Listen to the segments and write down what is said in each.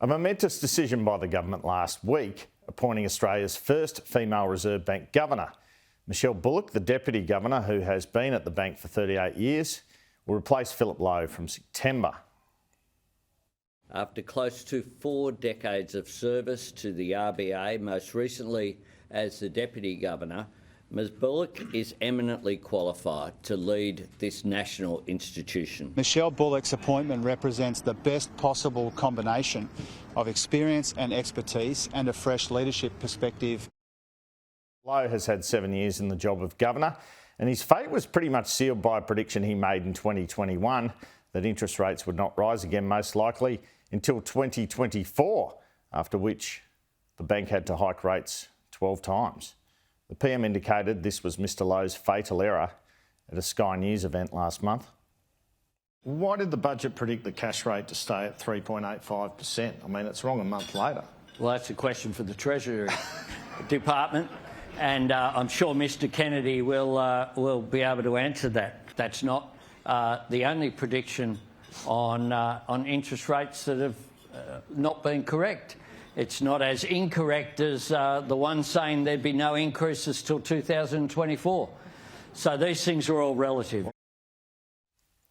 A momentous decision by the government last week, appointing Australia's first female Reserve Bank governor. Michele Bullock, the Deputy Governor who has been at the bank for 38 years, will replace Philip Lowe from September. After close to 4 decades of service to the RBA, most recently as the Deputy Governor, Ms Bullock is eminently qualified to lead this national institution. Michele Bullock's appointment represents the best possible combination of experience and expertise and a fresh leadership perspective. Lowe has had 7 years in the job of Governor, and his fate was pretty much sealed by a prediction he made in 2021 that interest rates would not rise again, most likely until 2024, after which the bank had to hike rates 12 times. The PM indicated this was Mr Lowe's fatal error at a Sky News event last month. Why did the budget predict the cash rate to stay at 3.85%? I mean, it's wrong a month later. Well, that's a question for the Treasury Department, and I'm sure Mr Kennedy will be able to answer that. That's not the only prediction on interest rates that have not been correct. It's not as incorrect as the one saying there'd be no increases till 2024. So these things are all relative.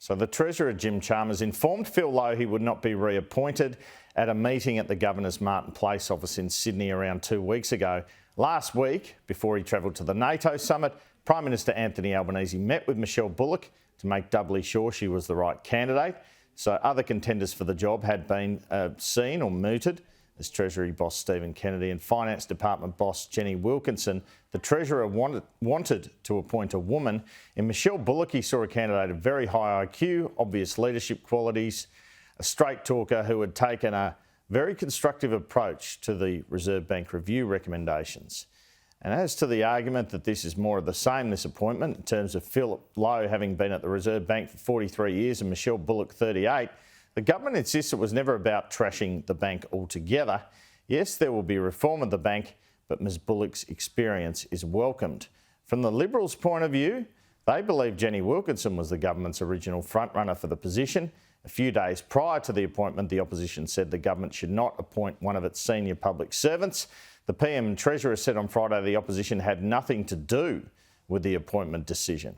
So the Treasurer, Jim Chalmers, informed Phil Lowe he would not be reappointed at a meeting at the Governor's Martin Place office in Sydney around 2 weeks ago. Last week, before he travelled to the NATO summit, Prime Minister Anthony Albanese met with Michele Bullock to make doubly sure she was the right candidate. So other contenders for the job had been seen or mooted. As Treasury boss Stephen Kennedy and Finance Department boss Jenny Wilkinson, the Treasurer wanted to appoint a woman. In Michele Bullock, he saw a candidate of very high IQ, obvious leadership qualities, a straight talker who had taken a very constructive approach to the Reserve Bank review recommendations. And as to the argument that this is more of the same, this appointment, in terms of Philip Lowe having been at the Reserve Bank for 43 years and Michele Bullock 38, the government insists it was never about trashing the bank altogether. Yes, there will be reform of the bank, but Ms Bullock's experience is welcomed. From the Liberals' point of view, they believe Jenny Wilkinson was the government's original frontrunner for the position. A few days prior to the appointment, the opposition said the government should not appoint one of its senior public servants. The PM and Treasurer said on Friday the opposition had nothing to do with the appointment decision.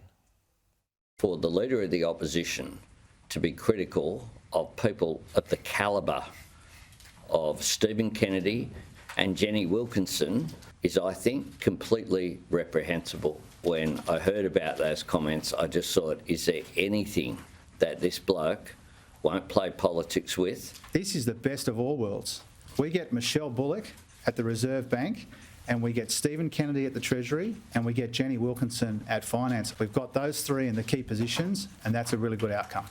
For the Leader of the Opposition to be critical of people of the calibre of Stephen Kennedy and Jenny Wilkinson is, I think, completely reprehensible. When I heard about those comments, I just thought, is there anything that this bloke won't play politics with? This is the best of all worlds. We get Michele Bullock at the Reserve Bank, and we get Stephen Kennedy at the Treasury, and we get Jenny Wilkinson at Finance. We've got those three in the key positions, and that's a really good outcome.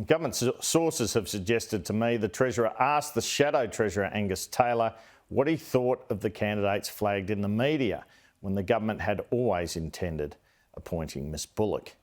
Government sources have suggested to me the Treasurer asked the Shadow Treasurer Angus Taylor what he thought of the candidates flagged in the media when the government had always intended appointing Ms Bullock.